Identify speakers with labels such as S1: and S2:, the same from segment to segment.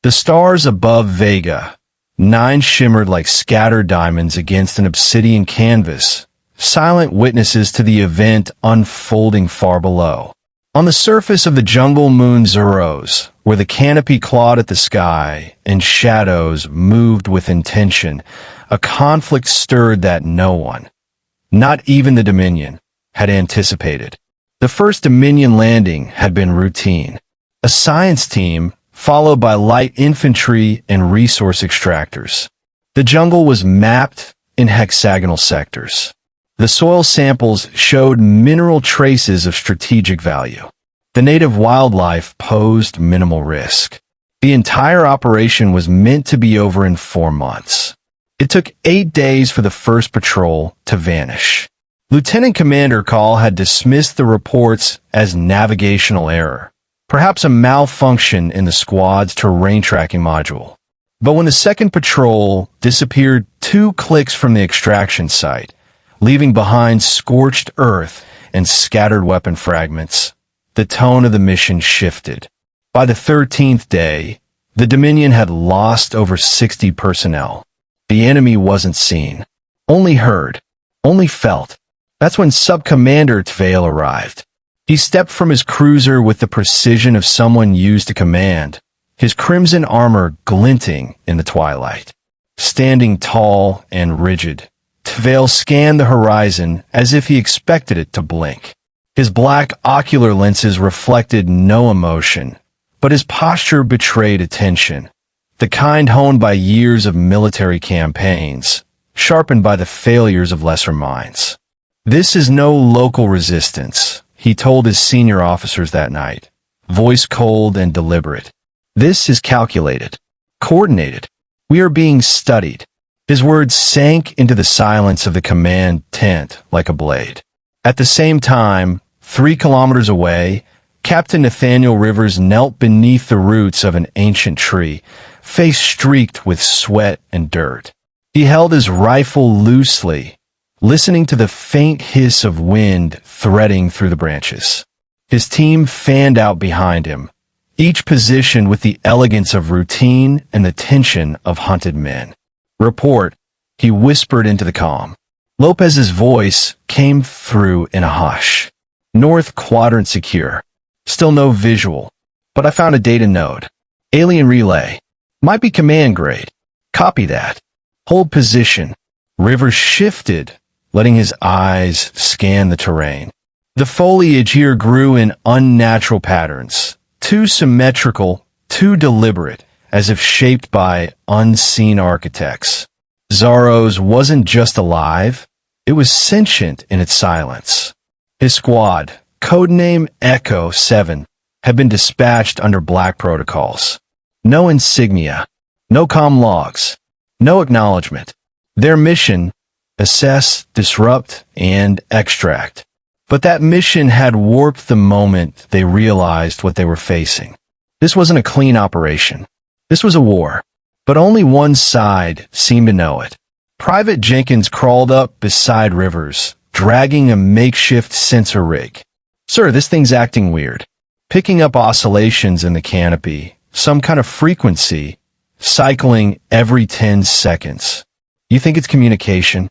S1: The stars above Vega, 9 shimmered like scattered diamonds against an obsidian canvas, silent witnesses to the event unfolding far below. On the surface of the jungle moon Xaros, where the canopy clawed at the sky and shadows moved with intention, a conflict stirred that no one, not even the Dominion, had anticipated. The first Dominion landing had been routine. A science team, followed by light infantry and resource extractors. The jungle was mapped in hexagonal sectors. The soil samples showed mineral traces of strategic value. The native wildlife posed minimal risk. The entire operation was meant to be over in 4 months. It took 8 days for the first patrol to vanish. Lieutenant Commander Call had dismissed the reports as navigational error, perhaps a malfunction in the squad's terrain tracking module. But when the second patrol disappeared 2 clicks from the extraction site, leaving behind scorched earth and scattered weapon fragments, the tone of the mission shifted. By the 13th day, the Dominion had lost over 60 personnel. The enemy wasn't seen, only heard, only felt. That's when Sub-Commander Tvale arrived. He stepped from his cruiser with the precision of someone used to command, his crimson armor glinting in the twilight. Standing tall and rigid, Tvale scanned the horizon as if he expected it to blink. His black ocular lenses reflected no emotion, but his posture betrayed attention, the kind honed by years of military campaigns, sharpened by the failures of lesser minds. "This is no local resistance," he told his senior officers that night, voice cold and deliberate. "This is calculated, coordinated. We are being studied." His words sank into the silence of the command tent like a blade. At the same time, 3 kilometers away, Captain Nathaniel Rivers knelt beneath the roots of an ancient tree, face streaked with sweat and dirt. He held his rifle loosely, listening to the faint hiss of wind threading through the branches. His team fanned out behind him, each positioned with the elegance of routine and the tension of hunted men. "Report," he whispered into the calm. Lopez's voice came through in a hush. "North quadrant secure. Still no visual, but I found a data node. Alien relay. Might be command grade. Copy that. Hold position." Rivers shifted, letting his eyes scan the terrain. The foliage here grew in unnatural patterns, too symmetrical, too deliberate, as if shaped by unseen architects. Xaros wasn't just alive, it was sentient in its silence. His squad, codename Echo 7, had been dispatched under black protocols. No insignia, no comm logs, no acknowledgement. Their mission: assess, disrupt, and extract. But that mission had warped the moment they realized what they were facing. This wasn't a clean operation. This was a war. But only one side seemed to know it. Private Jenkins crawled up beside Rivers, dragging a makeshift sensor rig. "Sir, this thing's acting weird. Picking up oscillations in the canopy, some kind of frequency, cycling every 10 seconds. You think it's communication?"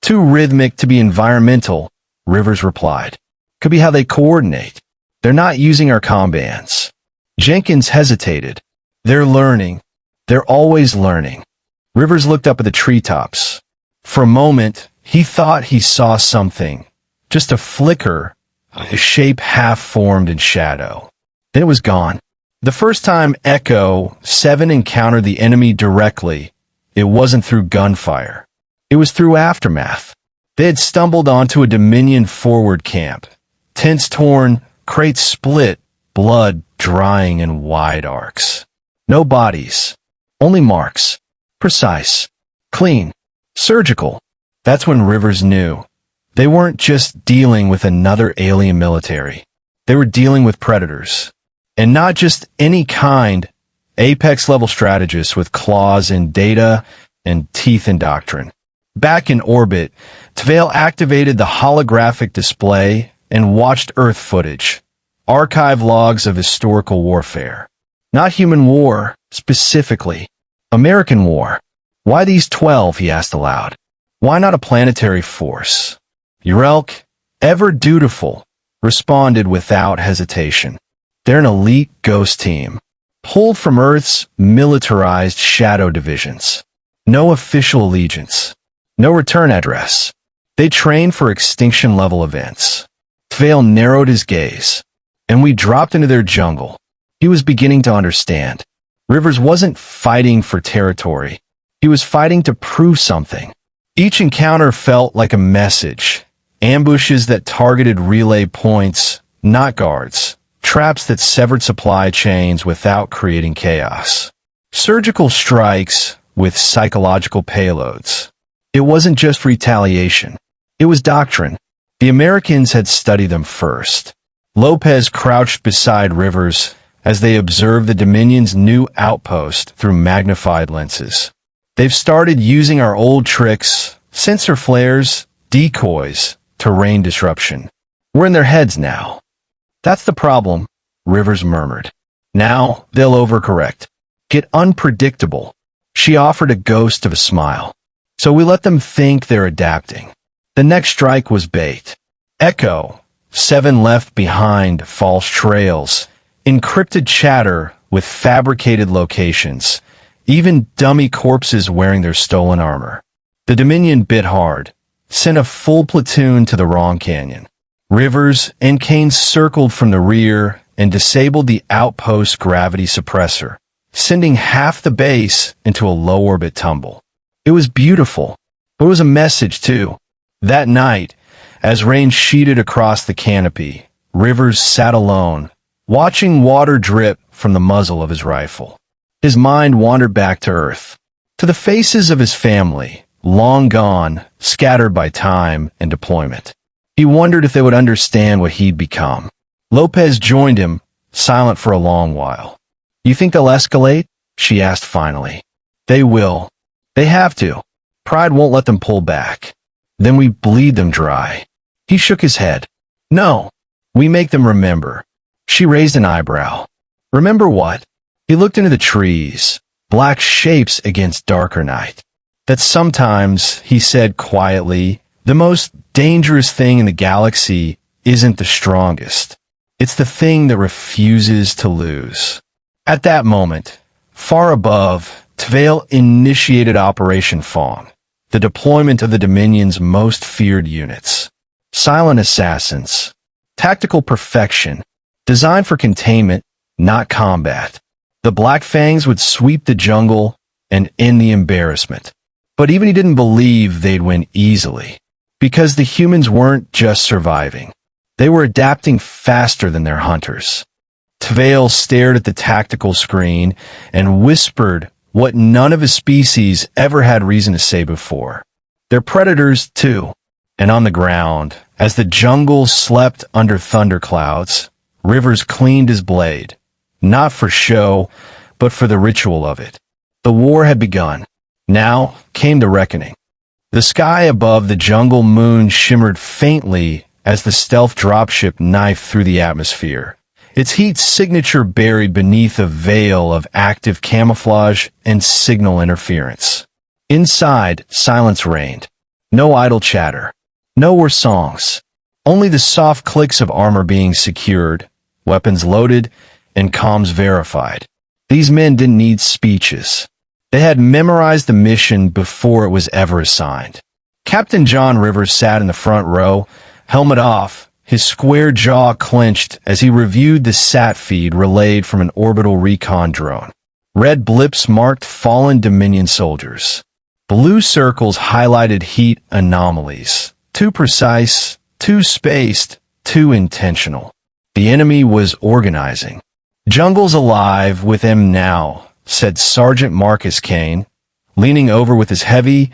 S1: "Too rhythmic to be environmental," Rivers replied. "Could be how they coordinate. They're not using our comm bands." Jenkins hesitated. "They're learning. They're always learning." Rivers looked up at the treetops. For a moment, he thought he saw something. Just a flicker, a shape half-formed in shadow. Then it was gone. The first time Echo 7 encountered the enemy directly, it wasn't through gunfire. It was through aftermath. They had stumbled onto a Dominion forward camp. Tents torn, crates split, blood drying in wide arcs. No bodies. Only marks. Precise. Clean. Surgical. That's when Rivers knew. They weren't just dealing with another alien military. They were dealing with predators. And not just any kind, apex-level strategists with claws in data and teeth in doctrine. Back in orbit, Tvale activated the holographic display and watched Earth footage, archive logs of historical warfare. Not human war, specifically. American war. Why these 12, he asked aloud. Why not a planetary force? Urelk, ever dutiful, responded without hesitation. They're an elite ghost team, pulled from Earth's militarized shadow divisions. No official allegiance. No return address. They train for extinction-level events. Tvale narrowed his gaze, and we dropped into their jungle. He was beginning to understand. Rivers wasn't fighting for territory. He was fighting to prove something. Each encounter felt like a message. Ambushes that targeted relay points, not guards. Traps that severed supply chains without creating chaos. Surgical strikes with psychological payloads. It wasn't just retaliation. It was doctrine. The Americans had studied them first. Lopez crouched beside Rivers as they observed the Dominion's new outpost through magnified lenses. They've started using our old tricks, sensor flares, decoys, terrain disruption. We're in their heads now. That's the problem, Rivers murmured. Now they'll overcorrect. Get unpredictable. She offered a ghost of a smile. So we let them think they're adapting. The next strike was bait. Echo, 7 left behind false trails, encrypted chatter with fabricated locations, even dummy corpses wearing their stolen armor. The Dominion bit hard, sent a full platoon to the wrong canyon. Rivers and Kane circled from the rear and disabled the outpost gravity suppressor, sending half the base into a low-orbit tumble. It was beautiful, but it was a message, too. That night, as rain sheeted across the canopy, Rivers sat alone, watching water drip from the muzzle of his rifle. His mind wandered back to Earth, to the faces of his family, long gone, scattered by time and deployment. He wondered if they would understand what he'd become. Lopez joined him, silent for a long while. You think they'll escalate? She asked finally. They will. They have to. Pride won't let them pull back. Then we bleed them dry. He shook his head. No. We make them remember. She raised an eyebrow. Remember what? He looked into the trees, black shapes against darker night. That sometimes, he said quietly, the most dangerous thing in the galaxy isn't the strongest. It's the thing that refuses to lose. At that moment, far above, Tvale initiated Operation Fawn, the deployment of the Dominion's most feared units. Silent assassins. Tactical perfection. Designed for containment, not combat. The Black Fangs would sweep the jungle and end the embarrassment. But even he didn't believe they'd win easily. Because the humans weren't just surviving. They were adapting faster than their hunters. Tvale stared at the tactical screen and whispered what none of his species ever had reason to say before. They're predators, too. And on the ground, as the jungle slept under thunderclouds, Rivers cleaned his blade. Not for show, but for the ritual of it. The war had begun. Now came the reckoning. The sky above the jungle moon shimmered faintly as the stealth dropship knifed through the atmosphere, its heat signature buried beneath a veil of active camouflage and signal interference. Inside, silence reigned. No idle chatter. No more songs. Only the soft clicks of armor being secured, weapons loaded, and comms verified. These men didn't need speeches. They had memorized the mission before it was ever assigned. Captain John Rivers sat in the front row, helmet off, his square jaw clenched as he reviewed the sat feed relayed from an orbital recon drone. Red blips marked fallen Dominion soldiers. Blue circles highlighted heat anomalies. Too precise, too spaced, too intentional. The enemy was organizing. Jungle's alive with him now, said Sergeant Marcus Kane, leaning over with his heavy,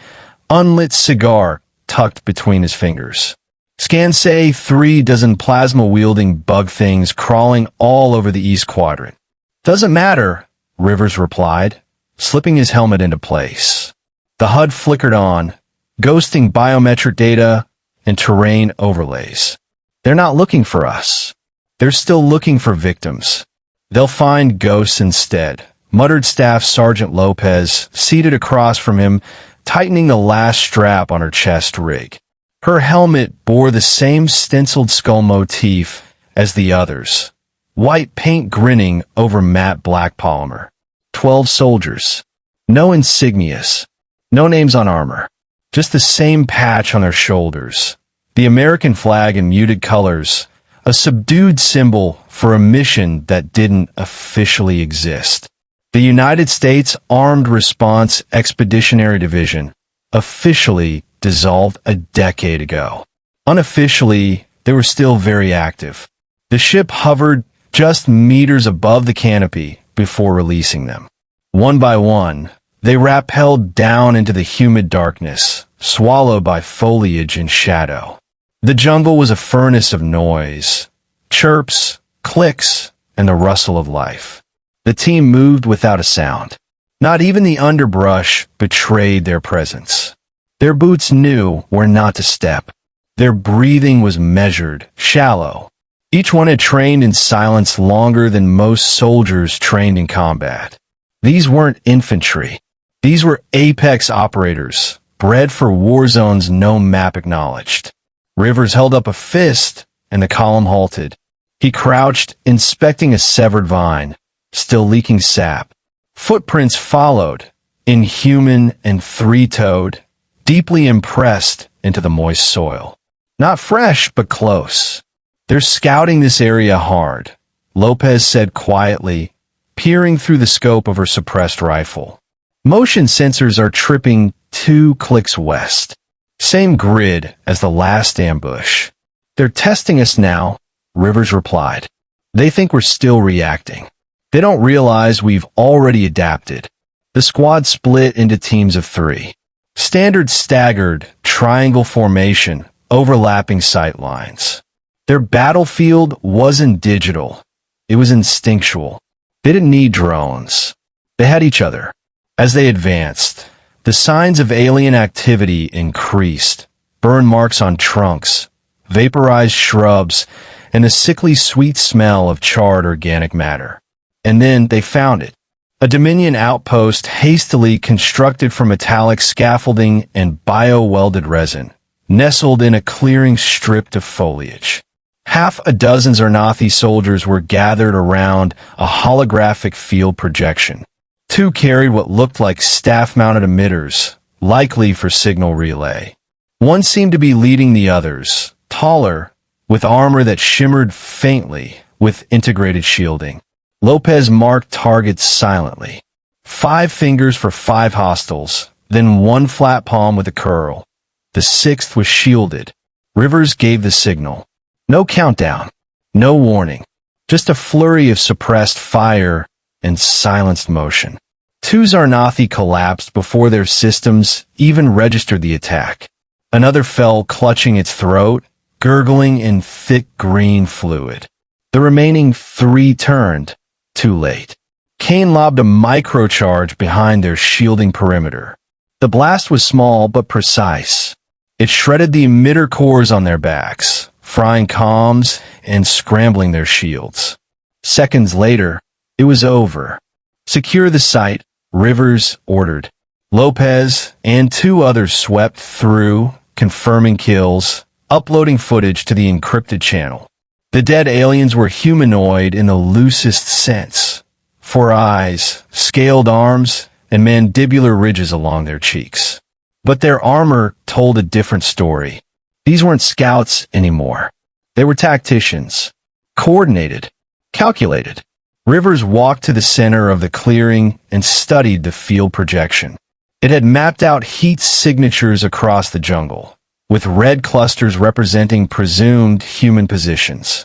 S1: unlit cigar tucked between his fingers. Scans say 3 dozen plasma-wielding bug things crawling all over the East Quadrant. Doesn't matter, Rivers replied, slipping his helmet into place. The HUD flickered on, ghosting biometric data and terrain overlays. They're not looking for us. They're still looking for victims. They'll find ghosts instead, muttered Staff Sergeant Lopez, seated across from him, tightening the last strap on her chest rig. Her helmet bore the same stenciled skull motif as the others, white paint grinning over matte black polymer. 12 soldiers. No insignias. No names on armor. Just the same patch on their shoulders. The American flag in muted colors, a subdued symbol for a mission that didn't officially exist. The United States Armed Response Expeditionary Division, officially dissolved a decade ago. Unofficially, they were still very active. The ship hovered just meters above the canopy before releasing them. One by one, they rappelled down into the humid darkness, swallowed by foliage and shadow. The jungle was a furnace of noise, chirps, clicks, and the rustle of life. The team moved without a sound. Not even the underbrush betrayed their presence. Their boots knew where not to step. Their breathing was measured, shallow. Each one had trained in silence longer than most soldiers trained in combat. These weren't infantry. These were apex operators, bred for war zones no map acknowledged. Rivers held up a fist, and the column halted. He crouched, inspecting a severed vine, still leaking sap. Footprints followed, inhuman and three-toed, deeply impressed into the moist soil. Not fresh, but close. They're scouting this area hard, Lopez said quietly, peering through the scope of her suppressed rifle. Motion sensors are tripping 2 clicks west. Same grid as the last ambush. They're testing us now, Rivers replied. They think we're still reacting. They don't realize we've already adapted. The squad split into teams of 3. Standard staggered, triangle formation, overlapping sight lines. Their battlefield wasn't digital. It was instinctual. They didn't need drones. They had each other. As they advanced, the signs of alien activity increased. Burn marks on trunks, vaporized shrubs, and a sickly sweet smell of charred organic matter. And then they found it. A Dominion outpost hastily constructed from metallic scaffolding and bio-welded resin, nestled in a clearing stripped of foliage. Half a dozen Zarnathi soldiers were gathered around a holographic field projection. 2 carried what looked like staff-mounted emitters, likely for signal relay. One seemed to be leading the others, taller, with armor that shimmered faintly with integrated shielding. Lopez marked targets silently. 5 fingers for 5 hostiles, then 1 flat palm with a curl. The 6th was shielded. Rivers gave the signal. No countdown, no warning, just a flurry of suppressed fire and silenced motion. 2 Zarnathi collapsed before their systems even registered the attack. Another fell clutching its throat, gurgling in thick green fluid. The remaining 3 turned, too late. Kane lobbed a microcharge behind their shielding perimeter. The blast was small but precise. It shredded the emitter cores on their backs, frying comms and scrambling their shields. Seconds later, it was over. Secure the site, Rivers ordered. Lopez and 2 others swept through, confirming kills, uploading footage to the encrypted channel. The dead aliens were humanoid in the loosest sense. 4 eyes, scaled arms, and mandibular ridges along their cheeks. But their armor told a different story. These weren't scouts anymore. They were tacticians. Coordinated. Calculated. Rivers walked to the center of the clearing and studied the field projection. It had mapped out heat signatures across the jungle, with red clusters representing presumed human positions.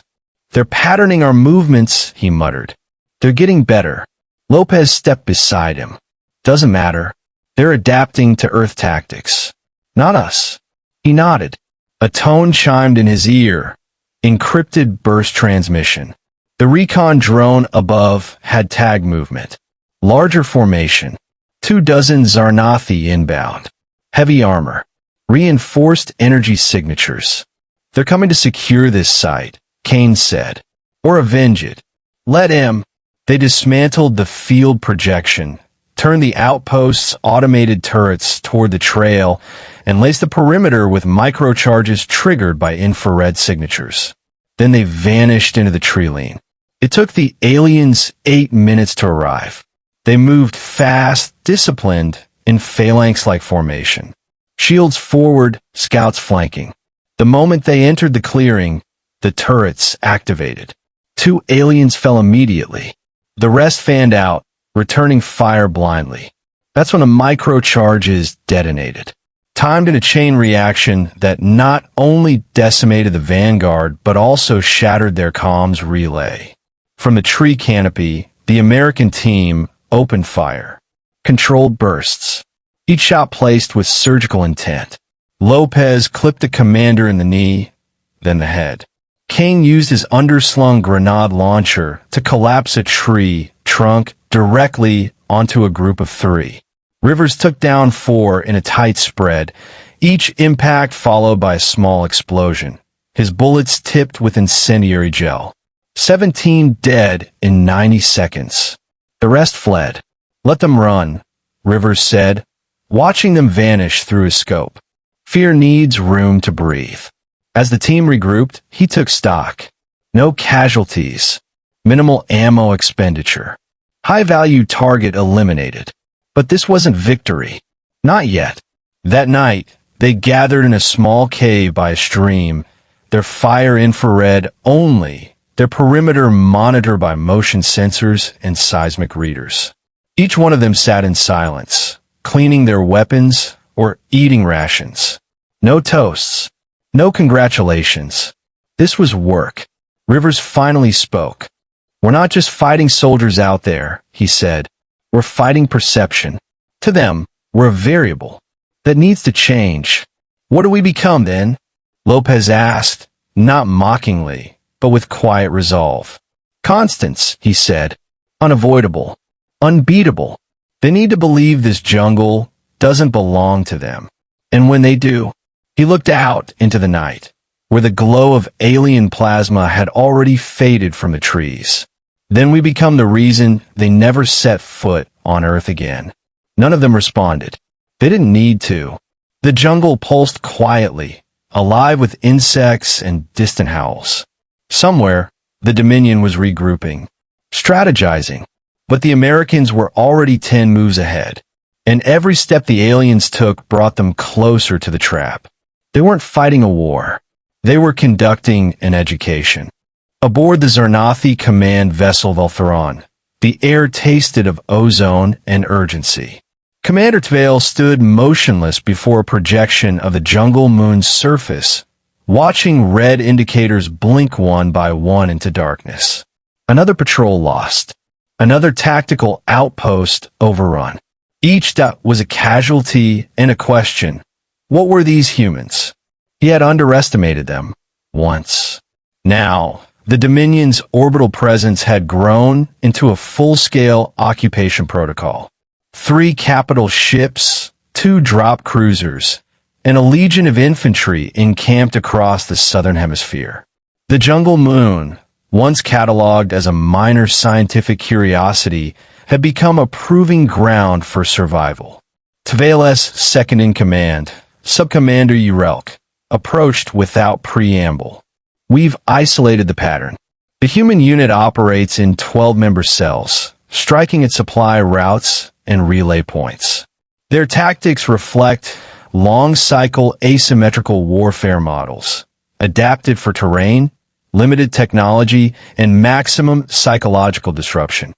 S1: They're patterning our movements, he muttered. They're getting better. Lopez stepped beside him. Doesn't matter. They're adapting to Earth tactics. Not us. He nodded. A tone chimed in his ear. Encrypted burst transmission. The recon drone above had tag movement. Larger formation. 24 Zarnathi inbound. Heavy armor. Reinforced energy signatures. They're coming to secure this site, Kane said. Or avenge it. Let him. They dismantled the field projection, turned the outpost's automated turrets toward the trail, and laced the perimeter with microcharges triggered by infrared signatures. Then they vanished into the tree line. It took the aliens 8 minutes to arrive. They moved fast, disciplined, in phalanx-like formation. Shields forward, scouts flanking. The moment they entered the clearing, the turrets activated. 2 aliens fell immediately. The rest fanned out, returning fire blindly. That's when the microcharges detonated, timed in a chain reaction that not only decimated the vanguard but also shattered their comms relay. From the tree canopy, the American team opened fire. Controlled bursts. Each shot placed with surgical intent. Lopez clipped the commander in the knee, then the head. Kane used his underslung grenade launcher to collapse a tree trunk directly onto a group of 3. Rivers took down 4 in a tight spread, each impact followed by a small explosion. His bullets tipped with incendiary gel. 17 dead in 90 seconds. The rest fled. Let them run, Rivers said, watching them vanish through his scope. Fear needs room to breathe. As the team regrouped, he took stock. No casualties. Minimal ammo expenditure. High-value target eliminated. But this wasn't victory. Not yet. That night, they gathered in a small cave by a stream, their fire infrared only, their perimeter monitored by motion sensors and seismic readers. Each one of them sat in silence, cleaning their weapons or eating rations. No toasts. No congratulations. This was work. Rivers finally spoke. We're not just fighting soldiers out there, he said. We're fighting perception. To them, we're a variable that needs to change. What do we become then? Lopez asked, not mockingly, but with quiet resolve. Constants, he said. Unavoidable. Unbeatable. They need to believe this jungle doesn't belong to them. And when they do, he looked out into the night, where the glow of alien plasma had already faded from the trees. Then we become the reason they never set foot on Earth again. None of them responded. They didn't need to. The jungle pulsed quietly, alive with insects and distant howls. Somewhere, the Dominion was regrouping, strategizing, but the Americans were already 10 moves ahead, and every step the aliens took brought them closer to the trap. They weren't fighting a war. They were conducting an education. Aboard the Zarnathi command vessel Valtheron, the air tasted of ozone and urgency. Commander Tvale stood motionless before a projection of the jungle moon's surface, watching red indicators blink one by one into darkness. Another patrol lost. Another tactical outpost overrun. Each dot was a casualty and a question. What were these humans? He had underestimated them once. Now, the Dominion's orbital presence had grown into a full-scale occupation protocol. 3 capital ships, 2 drop cruisers, and a legion of infantry encamped across the southern hemisphere. The jungle moon, once cataloged as a minor scientific curiosity, had become a proving ground for survival. Tvale's second-in-command, Subcommander Urelk, approached without preamble. We've isolated the pattern. The human unit operates in 12-member cells, striking at supply routes and relay points. Their tactics reflect long-cycle asymmetrical warfare models, adapted for terrain, limited technology, and maximum psychological disruption.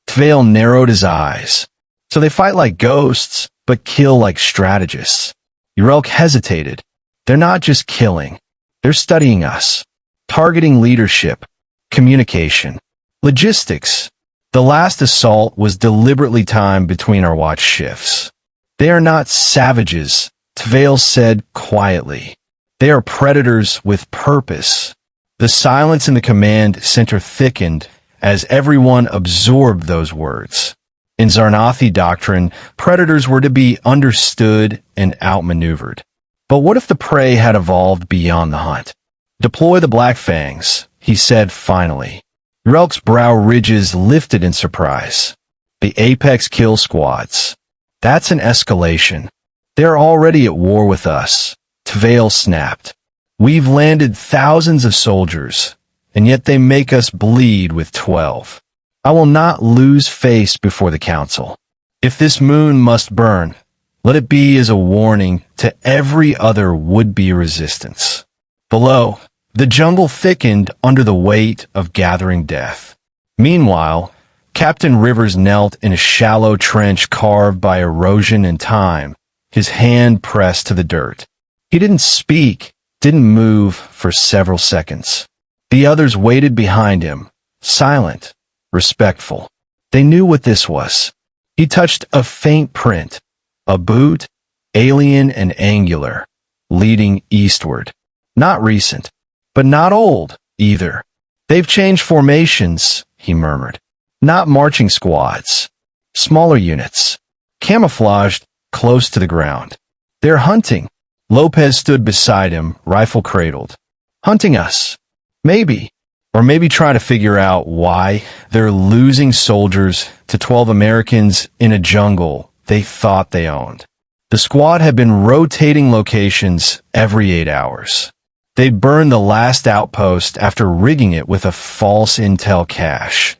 S1: Tvale narrowed his eyes. So they fight like ghosts, but kill like strategists. Urelk hesitated. They're not just killing. They're studying us. Targeting leadership, communication, logistics. The last assault was deliberately timed between our watch shifts. They are not savages, Tvale said quietly. They are predators with purpose. The silence in the command center thickened as everyone absorbed those words. In Zarnathi doctrine, predators were to be understood and outmaneuvered. But what if the prey had evolved beyond the hunt? Deploy the Black Fangs, he said finally. Relk's brow ridges lifted in surprise. The Apex kill squads. That's an escalation. They're already at war with us. Tvale snapped. We've landed thousands of soldiers, and yet they make us bleed with 12. I will not lose face before the council. If this moon must burn, let it be as a warning to every other would-be resistance. Below, the jungle thickened under the weight of gathering death. Meanwhile, Captain Rivers knelt in a shallow trench carved by erosion and time, his hand pressed to the dirt. He didn't speak, didn't move for several seconds. The others waited behind him, silent, respectful. They knew what this was. He touched a faint print, a boot, alien and angular, leading eastward. Not recent, but not old, either. They've changed formations, he murmured. Not marching squads. Smaller units. Camouflaged, close to the ground. They're hunting. Lopez stood beside him, rifle cradled. Hunting us. Maybe. Or maybe trying to figure out why they're losing soldiers to 12 Americans in a jungle they thought they owned. The squad had been rotating locations every 8 hours. They'd burned the last outpost after rigging it with a false intel cache.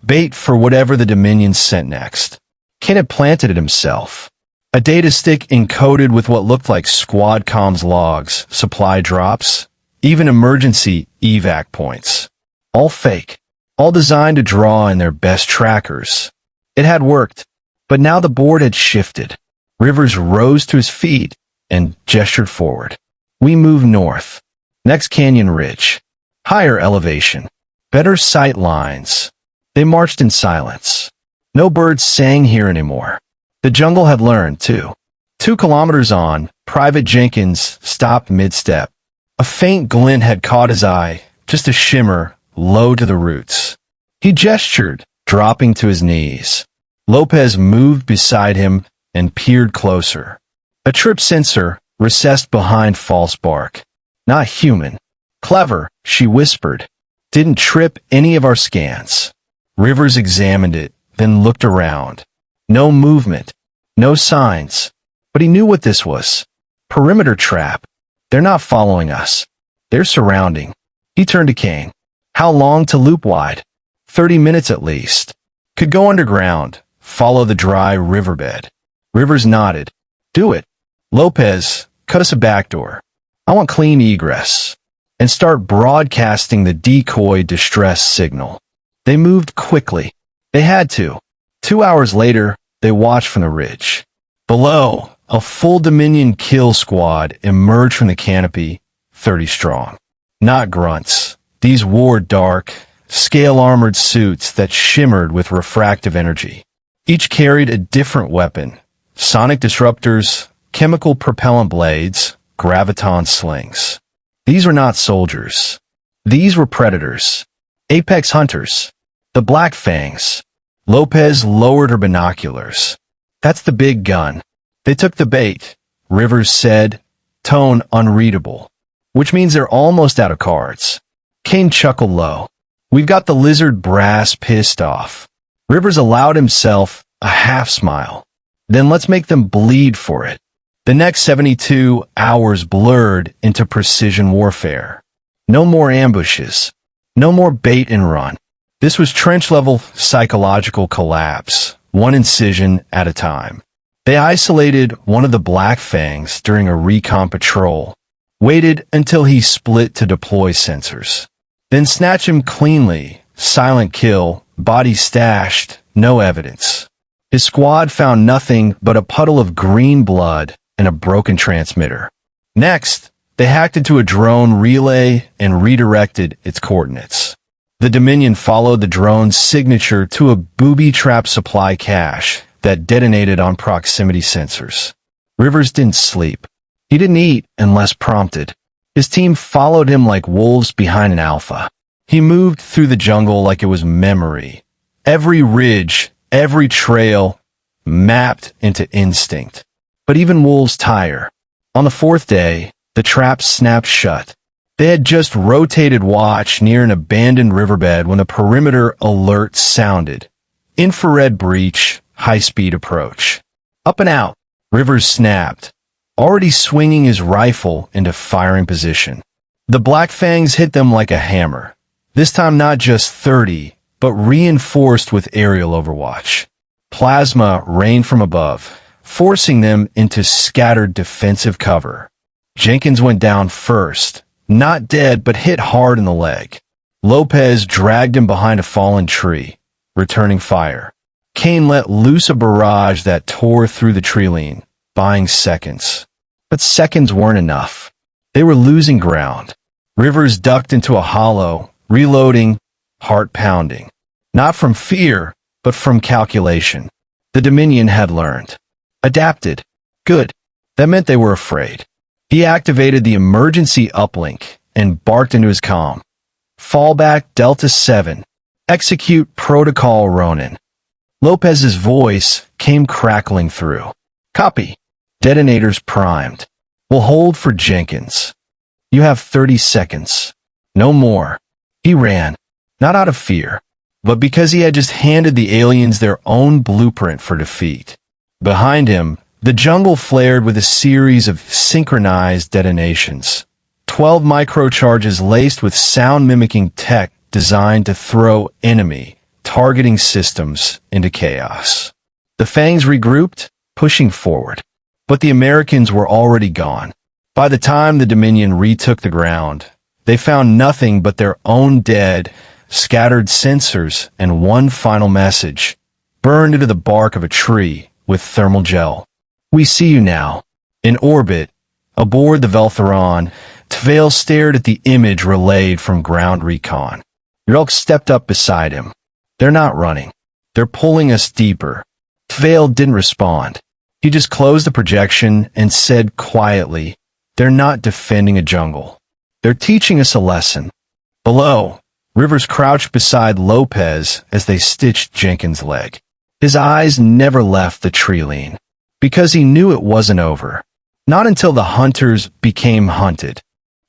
S1: Bait for whatever the Dominion sent next. Ken had planted it himself. A data stick encoded with what looked like squad comms logs, supply drops, even emergency evac points. All fake. All designed to draw in their best trackers. It had worked, but now the board had shifted. Rivers rose to his feet and gestured forward. We move north. Next canyon ridge. Higher elevation. Better sight lines. They marched in silence. No birds sang here anymore. The jungle had learned, too. 2 kilometers on, Private Jenkins stopped mid-step. A faint glint had caught his eye, just a shimmer, low to the roots. He gestured, dropping to his knees. Lopez moved beside him and peered closer. A trip sensor recessed behind false bark. Not human. Clever, she whispered. Didn't trip any of our scans. Rivers examined it, then looked around. No movement. No signs. But he knew what this was. Perimeter trap. They're not following us. They're surrounding. He turned to Kane. How long to loop wide? 30 minutes at least. Could go underground. Follow the dry riverbed. Rivers nodded. Do it. Lopez, cut us a backdoor. I want clean egress. And start broadcasting the decoy distress signal. They moved quickly. They had to. 2 hours later, they watched from the ridge. Below, a full Dominion kill squad emerged from the canopy, 30 strong. Not grunts. These wore dark, scale-armored suits that shimmered with refractive energy. Each carried a different weapon. Sonic disruptors, chemical propellant blades, graviton slings. These were not soldiers. These were predators. Apex hunters. The Black Fangs. Lopez lowered her binoculars. That's the big gun. They took the bait, Rivers said, tone unreadable. Which means they're almost out of cards. Kane chuckled low. We've got the lizard brass pissed off. Rivers allowed himself a half smile. Then let's make them bleed for it. The next 72 hours blurred into precision warfare. No more ambushes. No more bait and run. This was trench-level psychological collapse, one incision at a time. They isolated one of the Black Fangs during a recon patrol, waited until he split to deploy sensors. Then snatch him cleanly, silent kill, body stashed, no evidence. His squad found nothing but a puddle of green blood and a broken transmitter. Next, they hacked into a drone relay and redirected its coordinates. The Dominion followed the drone's signature to a booby-trapped supply cache that detonated on proximity sensors. Rivers didn't sleep. He didn't eat unless prompted. His team followed him like wolves behind an alpha. He moved through the jungle like it was memory. Every ridge, every trail, mapped into instinct. But even wolves tire. On the 4th day, the trap snapped shut. They had just rotated watch near an abandoned riverbed when the perimeter alert sounded. Infrared breach, high-speed approach. Up and out, Rivers snapped, already swinging his rifle into firing position. The Black Fangs hit them like a hammer, this time not just 30, but reinforced with aerial overwatch. Plasma rained from above, forcing them into scattered defensive cover. Jenkins went down first, not dead but hit hard in the leg. Lopez dragged him behind a fallen tree, returning fire. Kane let loose a barrage that tore through the tree-line, buying seconds. But seconds weren't enough. They were losing ground. Rivers ducked into a hollow, reloading, heart pounding. Not from fear, but from calculation. The Dominion had learned. Adapted. Good. That meant they were afraid. He activated the emergency uplink and barked into his comm. Fallback Delta 7. Execute Protocol Ronin. Lopez's voice came crackling through. Copy. Detonators primed. We'll hold for Jenkins. You have 30 seconds. No more. He ran, not out of fear, but because he had just handed the aliens their own blueprint for defeat. Behind him, the jungle flared with a series of synchronized detonations. 12 microcharges laced with sound-mimicking tech designed to throw enemy targeting systems into chaos. The Fangs regrouped, pushing forward. But the Americans were already gone. By the time the Dominion retook the ground, they found nothing but their own dead, scattered sensors and one final message, burned into the bark of a tree with thermal gel. We see you now. In orbit, aboard the Veltheron, Tvale stared at the image relayed from ground recon. Yurelk stepped up beside him. They're not running. They're pulling us deeper. Tvale didn't respond. He just closed the projection and said quietly, they're not defending a jungle. They're teaching us a lesson. Below, Rivers crouched beside Lopez as they stitched Jenkins' leg. His eyes never left the tree line, because he knew it wasn't over. Not until the hunters became hunted.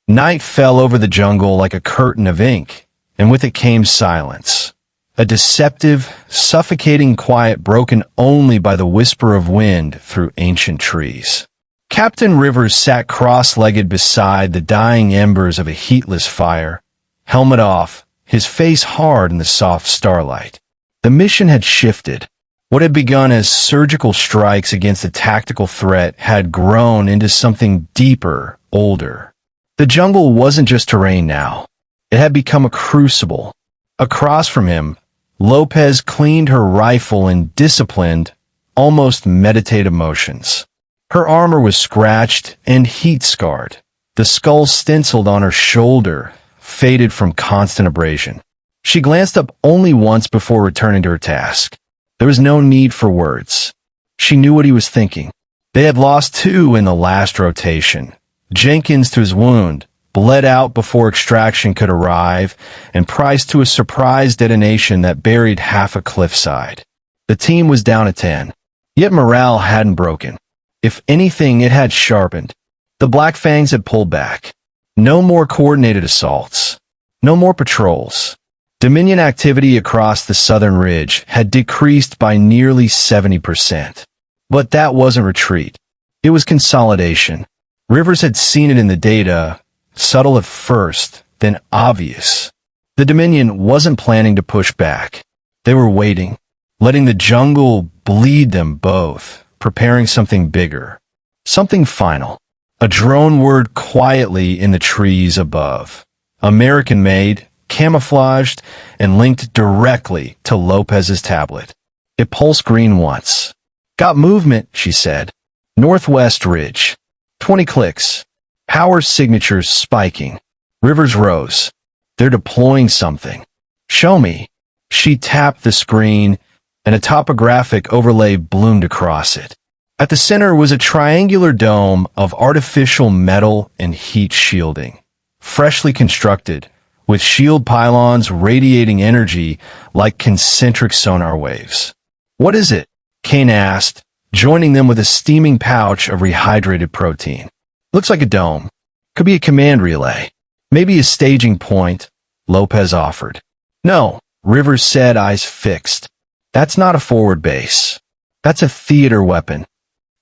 S1: Night fell over the jungle like a curtain of ink, and with it came silence. A deceptive, suffocating quiet broken only by the whisper of wind through ancient trees. Captain Rivers sat cross-legged beside the dying embers of a heatless fire, helmet off, his face hard in the soft starlight. The mission had shifted. What had begun as surgical strikes against a tactical threat had grown into something deeper, older. The jungle wasn't just terrain now. It had become a crucible. Across from him, Lopez cleaned her rifle in disciplined, almost meditative motions. Her armor was scratched and heat-scarred. The skull stenciled on her shoulder, faded from constant abrasion. She glanced up only once before returning to her task. There was no need for words. She knew what he was thinking. They had lost 2 in the last rotation. Jenkins to his wound, bled out before extraction could arrive, and Price to a surprise detonation that buried half a cliffside. The team was down to 10. Yet morale hadn't broken. If anything, it had sharpened. The Black Fangs had pulled back. No more coordinated assaults. No more patrols. Dominion activity across the southern ridge had decreased by nearly 70%. But that wasn't retreat. It was consolidation. Rivers had seen it in the data, subtle at first, then obvious. The Dominion wasn't planning to push back. They were waiting, letting the jungle bleed them both, preparing something bigger, something final. A drone whirred quietly in the trees above. American-made, camouflaged, and linked directly to Lopez's tablet. It pulsed green once. Got movement, she said. Northwest ridge. 20 clicks. Power signatures spiking. Rivers rose. They're deploying something. Show me. She tapped the screen, and a topographic overlay bloomed across it. At the center was a triangular dome of artificial metal and heat shielding, freshly constructed, with shield pylons radiating energy like concentric sonar waves. What is it? Kane asked, joining them with a steaming pouch of rehydrated protein. Looks like a dome. Could be a command relay. Maybe a staging point, Lopez offered. No, Rivers said, eyes fixed. That's not a forward base. That's a theater weapon.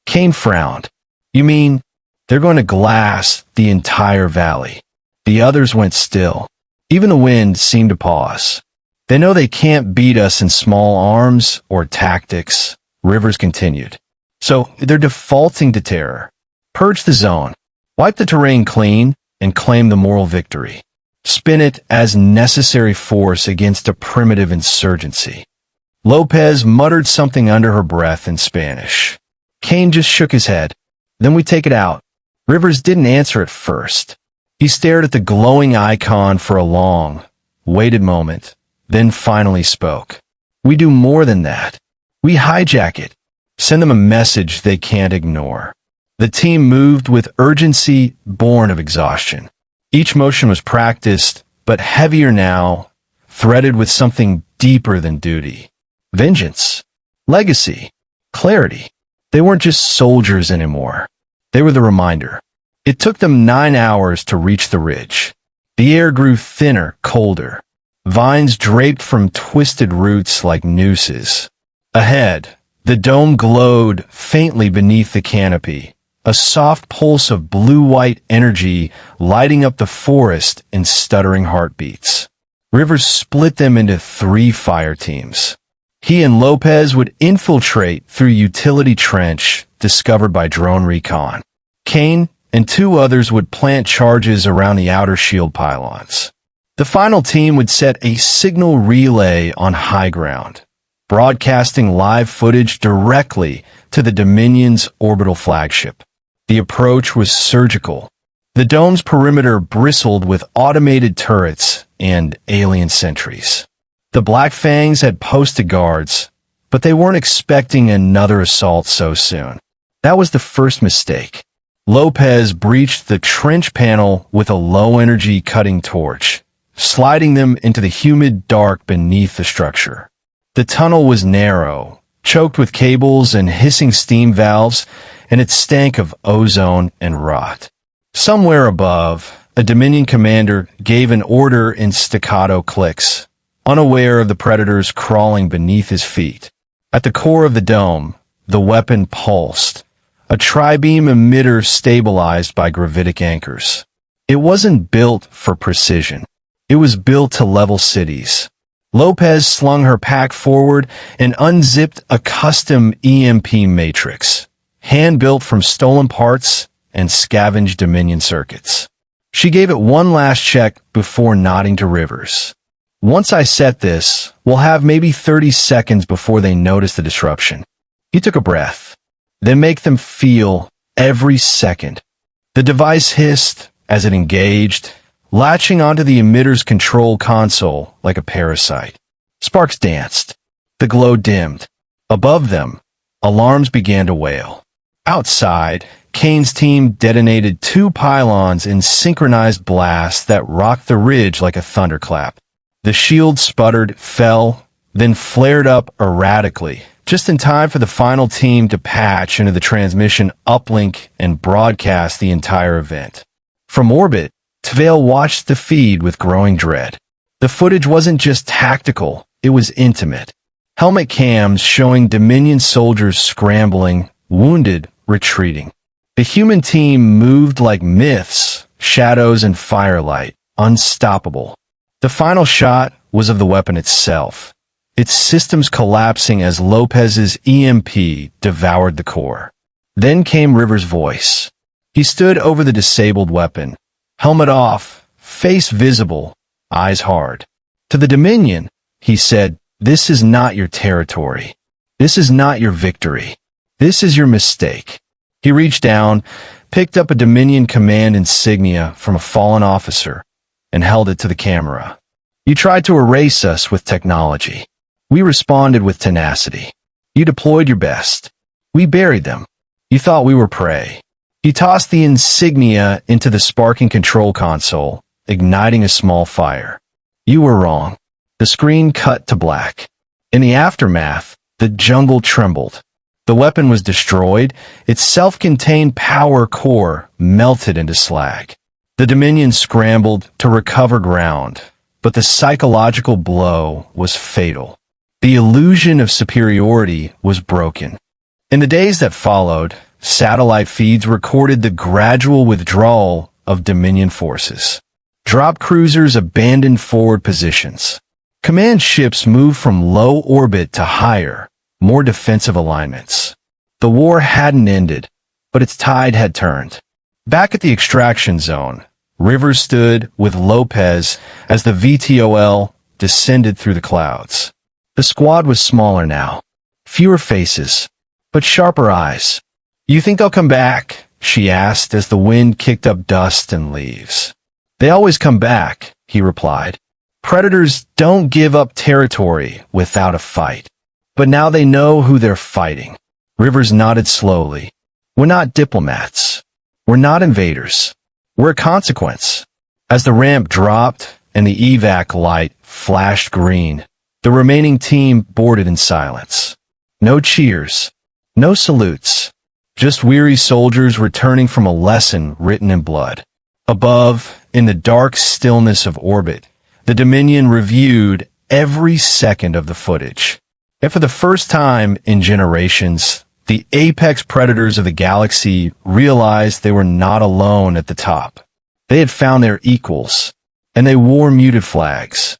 S1: Kane frowned. You mean, they're going to glass the entire valley? The others went still. Even the wind seemed to pause. They know they can't beat us in small arms or tactics, Rivers continued. So they're defaulting to terror. Purge the zone. Wipe the terrain clean and claim the moral victory. Spin it as necessary force against a primitive insurgency. Lopez muttered something under her breath in Spanish. Kane just shook his head. Then we take it out. Rivers didn't answer at first. He stared at the glowing icon for a long, waited moment, then finally spoke. We do more than that. We hijack it. Send them a message they can't ignore. The team moved with urgency born of exhaustion. Each motion was practiced, but heavier now, threaded with something deeper than duty. Vengeance. Legacy. Clarity. They weren't just soldiers anymore. They were the reminder. It took them 9 hours to reach the ridge. The air grew thinner, colder. Vines draped from twisted roots like nooses. Ahead, the dome glowed faintly beneath the canopy, a soft pulse of blue-white energy lighting up the forest in stuttering heartbeats. Rivers split them into 3 fire teams. He and Lopez would infiltrate through utility trench discovered by drone recon. Kane and 2 others would plant charges around the outer shield pylons. The final team would set a signal relay on high ground, broadcasting live footage directly to the Dominion's orbital flagship. The approach was surgical. The dome's perimeter bristled with automated turrets and alien sentries. The Black Fangs had posted guards, but they weren't expecting another assault so soon. That was the first mistake. Lopez breached the trench panel with a low-energy cutting torch, sliding them into the humid dark beneath the structure. The tunnel was narrow, choked with cables and hissing steam valves, and it stank of ozone and rot. Somewhere above, a Dominion commander gave an order in staccato clicks, unaware of the predators crawling beneath his feet. At the core of the dome, the weapon pulsed, a tri-beam emitter stabilized by gravitic anchors. It wasn't built for precision. It was built to level cities. Lopez slung her pack forward and unzipped a custom EMP matrix, hand-built from stolen parts and scavenged Dominion circuits. She gave it one last check before nodding to Rivers. Once I set this, we'll have maybe 30 seconds before they notice the disruption. He took a breath. Then make them feel every second. The device hissed as it engaged, latching onto the emitter's control console like a parasite. Sparks danced. The glow dimmed. Above them, alarms began to wail. Outside, Kane's team detonated 2 pylons in synchronized blasts that rocked the ridge like a thunderclap. The shield sputtered, fell, then flared up erratically, just in time for the final team to patch into the transmission uplink and broadcast the entire event. From orbit, Tvale watched the feed with growing dread. The footage wasn't just tactical, it was intimate. Helmet cams showing Dominion soldiers scrambling, wounded, retreating. The human team moved like myths, shadows and firelight, unstoppable. The final shot was of the weapon itself, its systems collapsing as Lopez's EMP devoured the core. Then came Rivers' voice. He stood over the disabled weapon, helmet off, face visible, eyes hard. To the Dominion, he said, "This is not your territory. This is not your victory. This is your mistake." He reached down, picked up a Dominion command insignia from a fallen officer, and held it to the camera. "You tried to erase us with technology. We responded with tenacity. You deployed your best. We buried them. You thought we were prey." He tossed the insignia into the sparking control console, igniting a small fire. "You were wrong." The screen cut to black. In the aftermath, the jungle trembled. The weapon was destroyed, its self-contained power core melted into slag. The Dominion scrambled to recover ground, but the psychological blow was fatal. The illusion of superiority was broken. In the days that followed, satellite feeds recorded the gradual withdrawal of Dominion forces. Drop cruisers abandoned forward positions. Command ships moved from low orbit to higher, more defensive alignments. The war hadn't ended, but its tide had turned. Back at the extraction zone, Rivers stood with Lopez as the VTOL descended through the clouds. The squad was smaller now. Fewer faces, but sharper eyes. "You think they'll come back?" she asked as the wind kicked up dust and leaves. "They always come back," he replied. "Predators don't give up territory without a fight. But now they know who they're fighting." Rivers nodded slowly. "We're not diplomats. We're not invaders. We're a consequence." As the ramp dropped and the evac light flashed green, the remaining team boarded in silence. No cheers. No salutes. Just weary soldiers returning from a lesson written in blood. Above, in the dark stillness of orbit, the Dominion reviewed every second of the footage. And for the first time in generations, the apex predators of the galaxy realized they were not alone at the top. They had found their equals, and they wore muted flags.